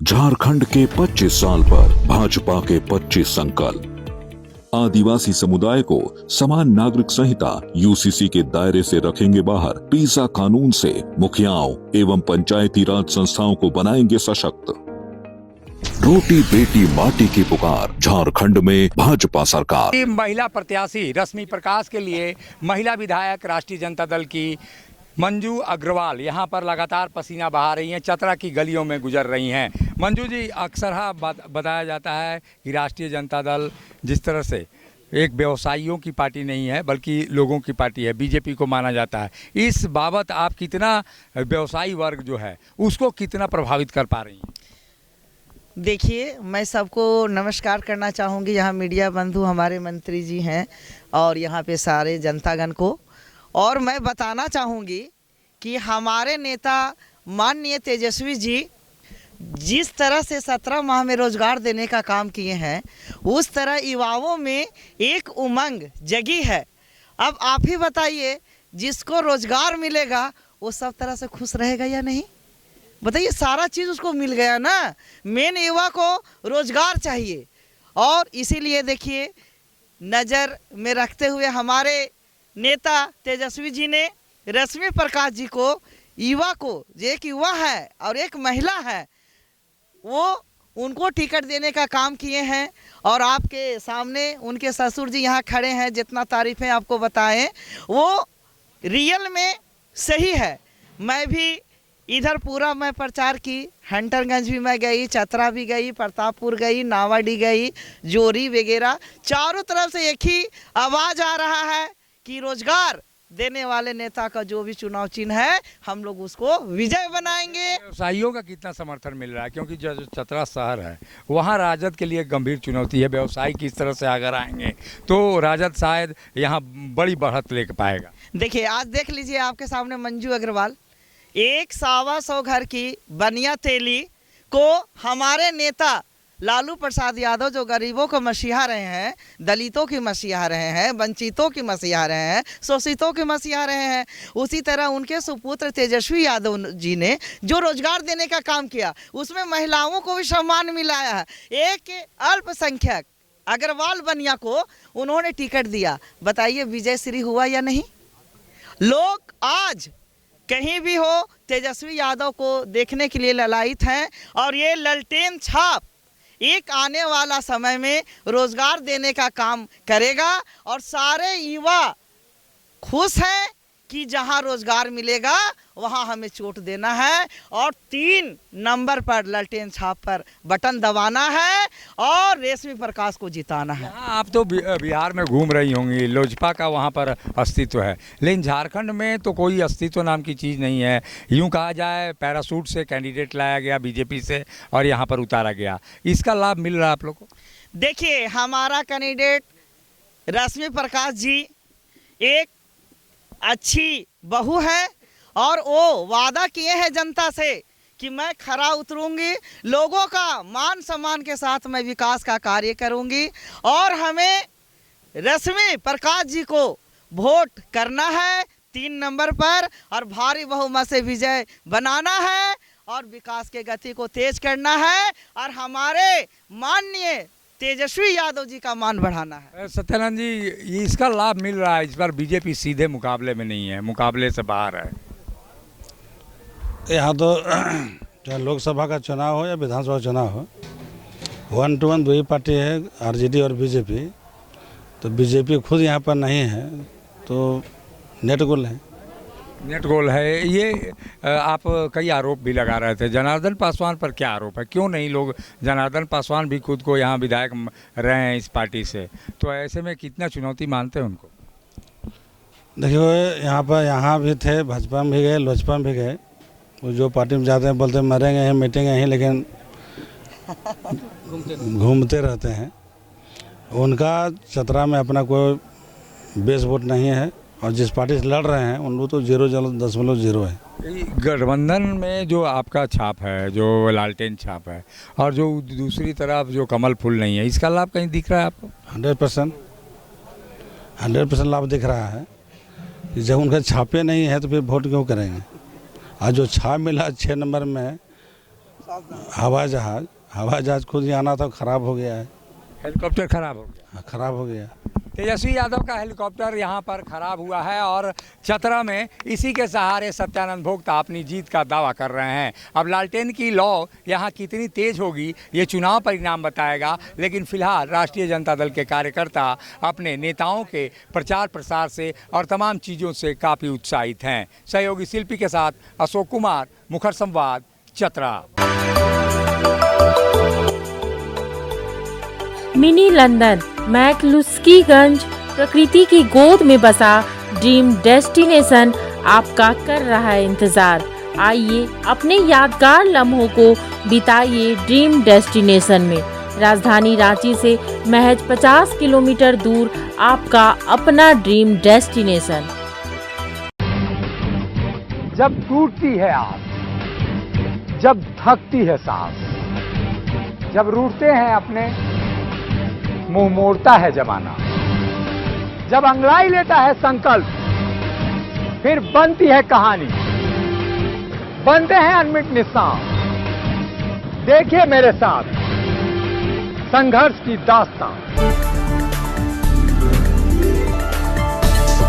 झारखंड के 25 साल पर भाजपा के 25 संकल्प। आदिवासी समुदाय को समान नागरिक संहिता यूसीसी के दायरे से रखेंगे बाहर। पीसा कानून से मुखियाओं एवं पंचायती राज संस्थाओं को बनाएंगे सशक्त। रोटी बेटी माटी की पुकार, झारखंड में भाजपा सरकार। महिला प्रत्याशी रश्मि प्रकाश के लिए महिला विधायक राष्ट्रीय जनता दल की मंजू अग्रवाल यहाँ पर लगातार पसीना बहा रही हैं, चतरा की गलियों में गुजर रही हैं। मंजू जी, अक्सर बताया जाता है कि राष्ट्रीय जनता दल जिस तरह से एक व्यवसायियों की पार्टी नहीं है बल्कि लोगों की पार्टी है, बीजेपी को माना जाता है। इस बाबत आप कितना व्यवसायी वर्ग जो है उसको कितना प्रभावित कर पा रही हैं? देखिए, मैं सबको नमस्कार करना चाहूँगी। यहाँ मीडिया बंधु हमारे मंत्री जी हैं और यहाँ पे सारे जनतागण को, और मैं बताना चाहूँगी कि हमारे नेता माननीय तेजस्वी जी जिस तरह से 17 माह में रोजगार देने का काम किए हैं, उस तरह युवाओं में एक उमंग जगी है। अब आप ही बताइए, जिसको रोजगार मिलेगा वो सब तरह से खुश रहेगा या नहीं? बताइए, सारा चीज़ उसको मिल गया ना। मेन युवा को रोजगार चाहिए, और इसीलिए देखिए, नज़र में रखते हुए हमारे नेता तेजस्वी जी ने रश्मि प्रकाश जी को, युवा को, जो एक युवा है और एक महिला है, वो उनको टिकट देने का काम किए हैं। और आपके सामने उनके ससुर जी यहाँ खड़े हैं, जितना तारीफ़ें आपको बताएं वो रियल में सही है। मैं भी इधर पूरा मैं प्रचार की, हंटरगंज भी मैं गई, चतरा भी गई, प्रतापपुर गई, नावाडी गई, जोरी वगैरह, चारों तरफ से एक ही आवाज़ आ रहा है कि रोजगार देने वाले नेता का जो भी चुनाव चिन्ह है, हम लोग उसको विजय बनाएंगे। व्यवसायियों का कितना समर्थन मिल रहा है? क्योंकि जो चतरा शहर है वहाँ राजद के लिए गंभीर चुनौती है। व्यवसायी किस तरह से अगर आएंगे तो राजद शायद यहाँ बड़ी बढ़त ले पाएगा। देखिए, आज देख लीजिए, आपके सामने मंजू अग्रवाल 100 घर की बनिया तेली को हमारे नेता लालू प्रसाद यादव, जो गरीबों को मसीहा रहे हैं, दलितों की मसीहा रहे हैं, वंचितों की मसीहा रहे हैं, शोषितों की मसीहा रहे हैं, उसी तरह उनके सुपुत्र तेजस्वी यादव जी ने जो रोजगार देने का काम किया, उसमें महिलाओं को भी सम्मान मिलाया है। एक अल्पसंख्यक अग्रवाल बनिया को उन्होंने टिकट दिया। बताइए, विजय श्री हुआ या नहीं? लोग आज कहीं भी हो तेजस्वी यादव को देखने के लिए ललायित हैं, और ये ललटेन छाप एक आने वाला समय में रोजगार देने का काम करेगा। और सारे युवा खुश हैं कि जहां रोजगार मिलेगा वहां हमें चोट देना है, और 3 नंबर पर ललटेन छाप पर बटन दबाना है और रश्मि प्रकाश को जिताना है। आप तो बिहार में घूम रही होंगी, लोजपा का वहाँ पर अस्तित्व है, लेकिन झारखंड में तो कोई अस्तित्व नाम की चीज़ नहीं है। यूँ कहा जाए, पैराशूट से कैंडिडेट लाया गया बीजेपी से और यहाँ पर उतारा गया। इसका लाभ मिल रहा है आप लोग को? देखिए, हमारा कैंडिडेट रश्मि प्रकाश जी एक अच्छी बहू है, और वो वादा किए हैं जनता से कि मैं खरा उतरूंगी, लोगों का मान सम्मान के साथ मैं विकास का कार्य करूंगी, और हमें रश्मि प्रकाश जी को वोट करना है 3 नंबर पर, और भारी बहुमत से विजय बनाना है, और विकास के गति को तेज करना है, और हमारे माननीय तेजस्वी यादव जी का मान बढ़ाना है। सत्यानंद जी, ये इसका लाभ मिल रहा है। इस बार बीजेपी सीधे मुकाबले में नहीं है, मुकाबले से बाहर है। यहाँ तो चाहे लोकसभा का चुनाव हो या विधानसभा चुनाव हो, 1 to 1 दो ही पार्टी है, आरजेडी और बीजेपी। तो बीजेपी खुद यहाँ पर नहीं है तो नेट गोल है। नेट गोल है ये। आप कई आरोप भी लगा रहे थे जनार्दन पासवान पर। क्या आरोप है? क्यों नहीं लोग, जनार्दन पासवान भी खुद को यहाँ विधायक रहे हैं इस पार्टी से, तो ऐसे में कितना चुनौती मानते हैं उनको? देखिए, यहाँ भी थे, भाजपा में भी गए, लोजपा में भी गए। वो जो पार्टी में जाते हैं बोलते हैं मरेंगे हैं, मिटेंगे हैं, लेकिन घूमते रहते हैं। उनका चतरा में अपना कोई बेस वोट नहीं है, और जिस पार्टी से लड़ रहे हैं उनको तो 0.0 है। गठबंधन में जो आपका छाप है, जो लालटेन छाप है, और जो दूसरी तरफ जो कमल फूल नहीं है, इसका लाभ कहीं दिख रहा है आपको? 100% लाभ दिख रहा है। जब उनके छापे नहीं है तो फिर वोट क्यों करेंगे? आज जो छाप मिला 6 नंबर में, हवाई जहाज खुद ही आना था, खराब हो गया है। हेलीकॉप्टर खराब हो गया। खराब हो गया। तेजस्वी यादव का हेलीकॉप्टर यहाँ पर खराब हुआ है और चतरा में इसी के सहारे सत्यानंद भोक्ता अपनी जीत का दावा कर रहे हैं। अब लालटेन की लौ यहाँ कितनी तेज होगी ये चुनाव परिणाम बताएगा, लेकिन फिलहाल राष्ट्रीय जनता दल के कार्यकर्ता अपने नेताओं के प्रचार प्रसार से और तमाम चीज़ों से काफ़ी उत्साहित हैं। सहयोगी शिल्पी के साथ अशोक कुमार, मुखर संवाद, चतरा। मिनी लंदन मैक्लुस्कीगंज प्रकृति की गोद में बसा ड्रीम डेस्टिनेशन आपका कर रहा है इंतजार। आइए अपने यादगार लम्हों को बिताइए ड्रीम डेस्टिनेशन में। राजधानी रांची से महज 50 किलोमीटर दूर आपका अपना ड्रीम डेस्टिनेशन। जब टूटती है आस, जब थकती है सांस, जब रूठते हैं अपने, मुंह मोड़ता है जमाना, जब अंगड़ाई लेता है संकल्प, फिर बनती है कहानी, बनते हैं अनमिट निशान। देखिए मेरे साथ संघर्ष की दास्तां।